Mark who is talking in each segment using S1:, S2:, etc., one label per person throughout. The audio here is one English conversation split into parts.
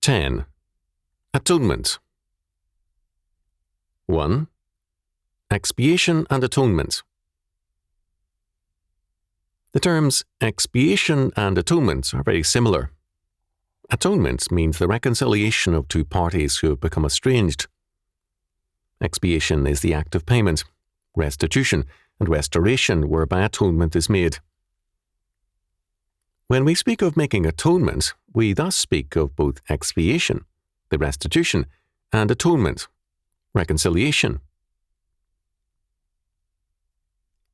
S1: 10. Atonement. 1. Expiation and atonement. The terms expiation and atonement are very similar. Atonement means the reconciliation of two parties who have become estranged. Expiation is the act of payment, restitution, and restoration whereby atonement is made. When we speak of making atonement, we thus speak of both expiation, the restitution, and atonement, reconciliation.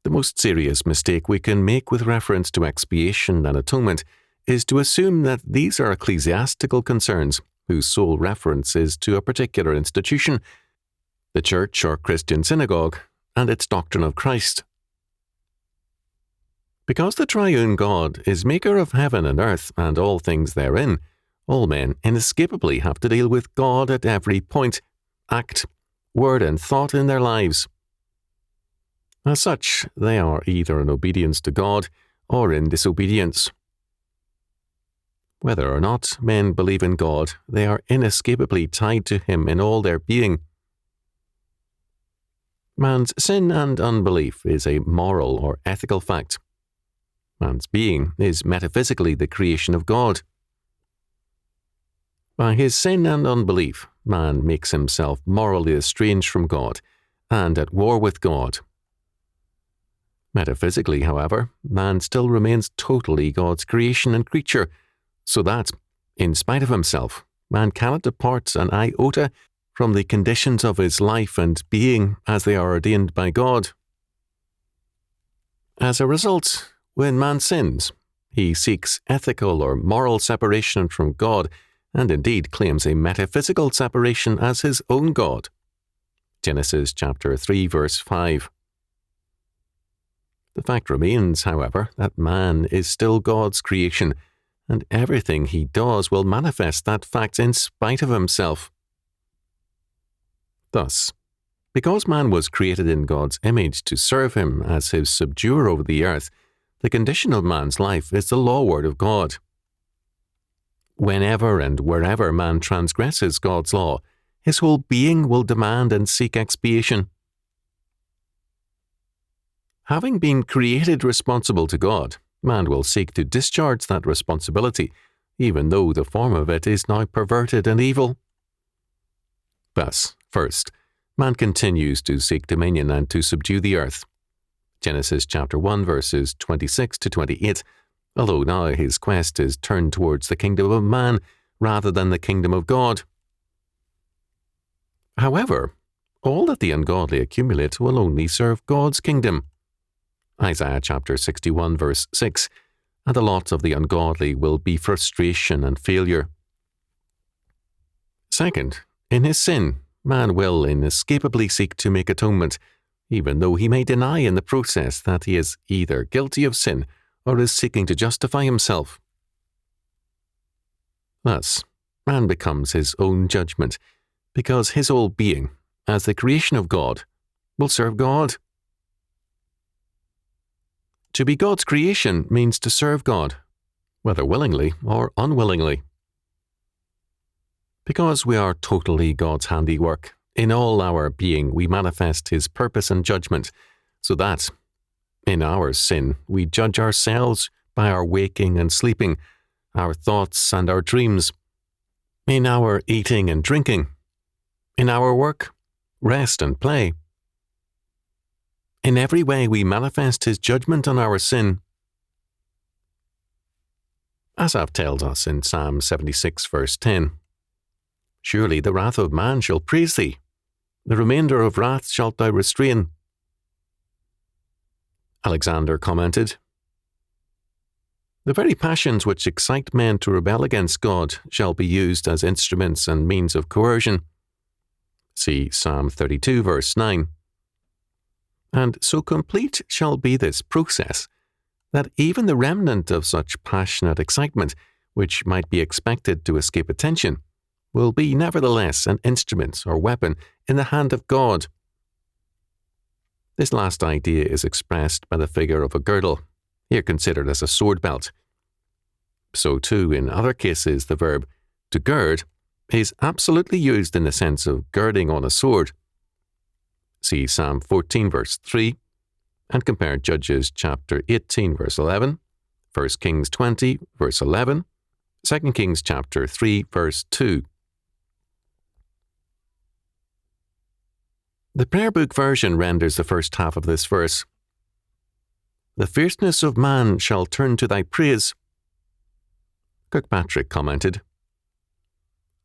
S1: The most serious mistake we can make with reference to expiation and atonement is to assume that these are ecclesiastical concerns whose sole reference is to a particular institution, the church or Christian synagogue, and its doctrine of Christ. Because the triune God is maker of heaven and earth and all things therein, all men inescapably have to deal with God at every point, act, word, and thought in their lives. As such, they are either in obedience to God or in disobedience. Whether or not men believe in God, they are inescapably tied to Him in all their being. Man's sin and unbelief is a moral or ethical fact. Man's being is metaphysically the creation of God. By his sin and unbelief, man makes himself morally estranged from God and at war with God. Metaphysically, however, man still remains totally God's creation and creature, so that, in spite of himself, man cannot depart an iota from the conditions of his life and being as they are ordained by God. As a result, when man sins, he seeks ethical or moral separation from God and indeed claims a metaphysical separation as his own God. Genesis chapter 3 verse 5. The fact remains, however, that man is still God's creation, and everything he does will manifest that fact in spite of himself. Thus, because man was created in God's image to serve him as his subduer over the earth, the condition of man's life is the law word of God. Whenever and wherever man transgresses God's law, his whole being will demand and seek expiation. Having been created responsible to God, man will seek to discharge that responsibility, even though the form of it is now perverted and evil. Thus, first, man continues to seek dominion and to subdue the earth. Genesis chapter 1 verses 26 to 28, although now his quest is turned towards the kingdom of man rather than the kingdom of God. However, all that the ungodly accumulate will only serve God's kingdom. Isaiah chapter 61 verse 6, and the lot of the ungodly will be frustration and failure. Second, in his sin, man will inescapably seek to make atonement, even though he may deny in the process that he is either guilty of sin or is seeking to justify himself. Thus, man becomes his own judgment, because his whole being, as the creation of God, will serve God. To be God's creation means to serve God, whether willingly or unwillingly. Because we are totally God's handiwork, in all our being we manifest His purpose and judgment, so that, in our sin, we judge ourselves by our waking and sleeping, our thoughts and our dreams, in our eating and drinking, in our work, rest and play. In every way we manifest His judgment on our sin. Asaph tells us in Psalm 76 verse 10, "Surely the wrath of man shall praise thee, the remainder of wrath shalt thou restrain." Alexander commented, "The very passions which excite men to rebel against God shall be used as instruments and means of coercion." See Psalm 32 verse 9. And so complete shall be this process, that even the remnant of such passionate excitement, which might be expected to escape attention, will be nevertheless an instrument or weapon in the hand of God. This last idea is expressed by the figure of a girdle, here considered as a sword belt. So too, in other cases, the verb to gird is absolutely used in the sense of girding on a sword. See Psalm 14 verse 3 and compare Judges chapter 18 verse 11, 1 Kings 20 verse 11, 2 Kings chapter 3 verse 2. The Prayer Book version renders the first half of this verse, "The fierceness of man shall turn to thy praise." Kirkpatrick commented,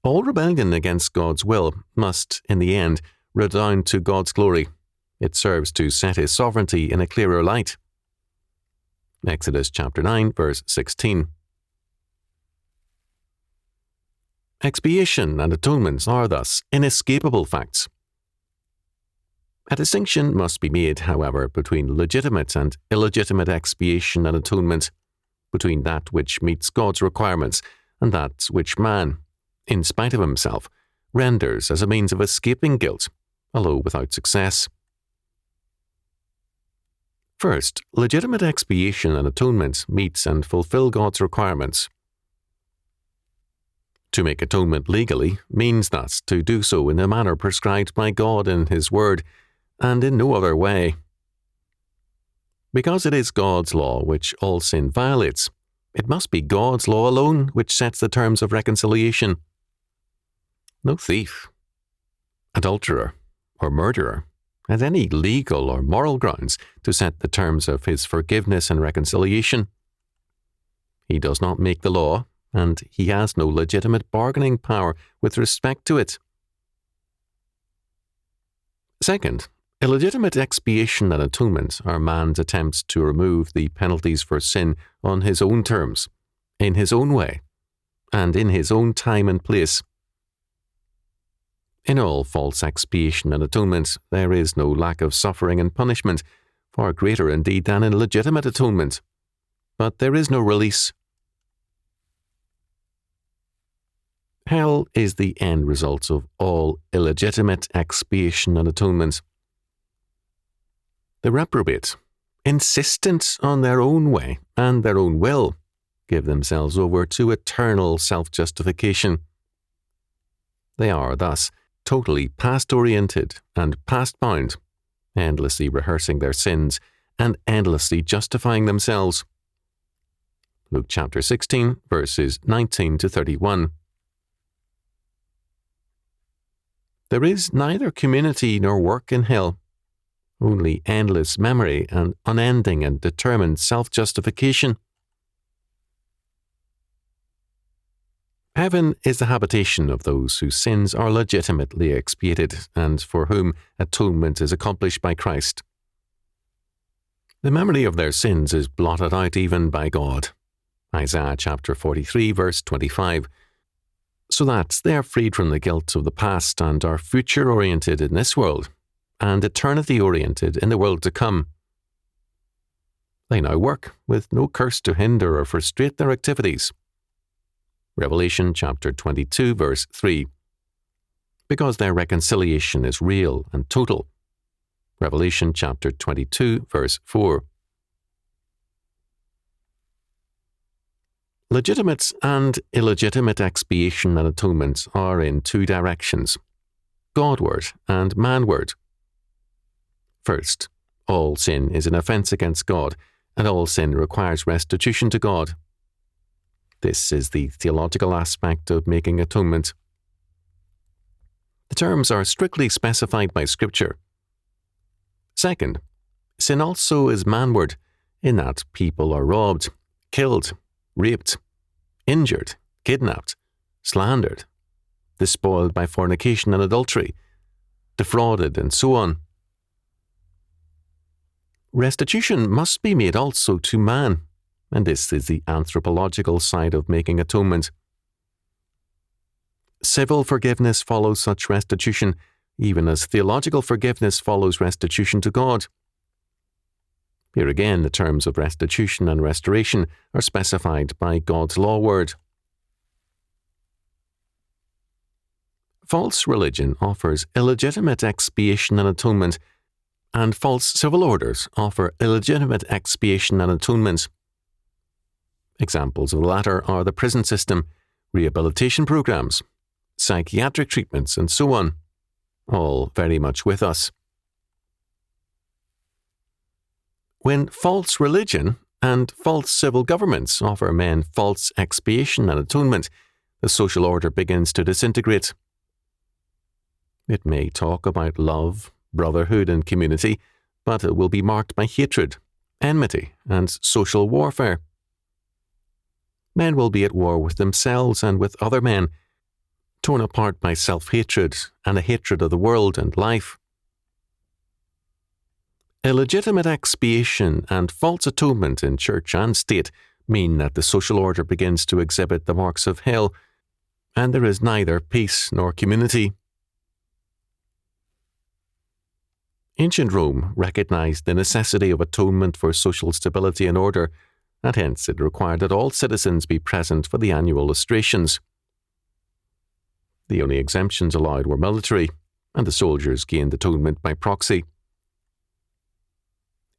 S1: "All rebellion against God's will must, in the end, redound to God's glory. It serves to set his sovereignty in a clearer light." Exodus chapter 9, verse 16. Expiation and atonement are thus inescapable facts. A distinction must be made, however, between legitimate and illegitimate expiation and atonement, between that which meets God's requirements and that which man, in spite of himself, renders as a means of escaping guilt, although without success. First, legitimate expiation and atonement meets and fulfill God's requirements. To make atonement legally means thus to do so in the manner prescribed by God in His Word, and in no other way. Because it is God's law which all sin violates, it must be God's law alone which sets the terms of reconciliation. No thief, adulterer, or murderer has any legal or moral grounds to set the terms of his forgiveness and reconciliation. He does not make the law, and he has no legitimate bargaining power with respect to it. Second, illegitimate expiation and atonement are man's attempts to remove the penalties for sin on his own terms, in his own way, and in his own time and place. In all false expiation and atonement, there is no lack of suffering and punishment, far greater indeed than in legitimate atonement. But there is no release. Hell is the end result of all illegitimate expiation and atonement. The reprobate, insistent on their own way and their own will, give themselves over to eternal self-justification. They are thus totally past-oriented and past-bound, endlessly rehearsing their sins and endlessly justifying themselves. Luke chapter 16, verses 19 to 31. There is neither community nor work in hell, only endless memory and unending and determined self-justification. Heaven is the habitation of those whose sins are legitimately expiated and for whom atonement is accomplished by Christ. The memory of their sins is blotted out even by God. Isaiah chapter 43, verse 25. So that they are freed from the guilt of the past and are future-oriented in this world and eternity-oriented in the world to come. They now work with no curse to hinder or frustrate their activities. Revelation chapter 22, verse 3. Because their reconciliation is real and total. Revelation chapter 22, verse 4. Legitimate and illegitimate expiation and atonement are in two directions, Godward and manward. First, all sin is an offence against God, and all sin requires restitution to God. This is the theological aspect of making atonement. The terms are strictly specified by Scripture. Second, sin also is manward, in that people are robbed, killed, raped, injured, kidnapped, slandered, despoiled by fornication and adultery, defrauded, and so on. Restitution must be made also to man, and this is the anthropological side of making atonement. Civil forgiveness follows such restitution, even as theological forgiveness follows restitution to God. Here again, the terms of restitution and restoration are specified by God's law word. False religion offers illegitimate expiation and atonement, and false civil orders offer illegitimate expiation and atonement. Examples of the latter are the prison system, rehabilitation programs, psychiatric treatments, and so on, all very much with us. When false religion and false civil governments offer men false expiation and atonement, the social order begins to disintegrate. It may talk about love, brotherhood, and community, but it will be marked by hatred, enmity, and social warfare. Men will be at war with themselves and with other men, torn apart by self-hatred and a hatred of the world and life. Illegitimate expiation and false atonement in church and state mean that the social order begins to exhibit the marks of hell, and there is neither peace nor community. Ancient Rome recognized the necessity of atonement for social stability and order, and hence it required that all citizens be present for the annual lustrations. The only exemptions allowed were military, and the soldiers gained atonement by proxy.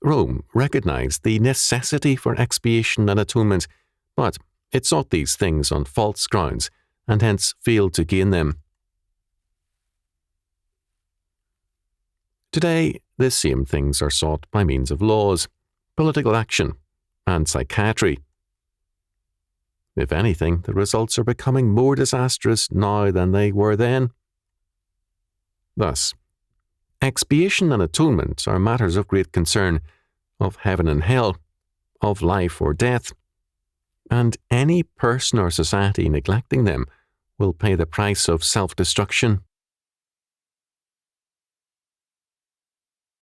S1: Rome recognized the necessity for expiation and atonement, but it sought these things on false grounds, and hence failed to gain them. Today, the same things are sought by means of laws, political action, and psychiatry. If anything, the results are becoming more disastrous now than they were then. Thus, expiation and atonement are matters of great concern, of heaven and hell, of life or death, and any person or society neglecting them will pay the price of self-destruction.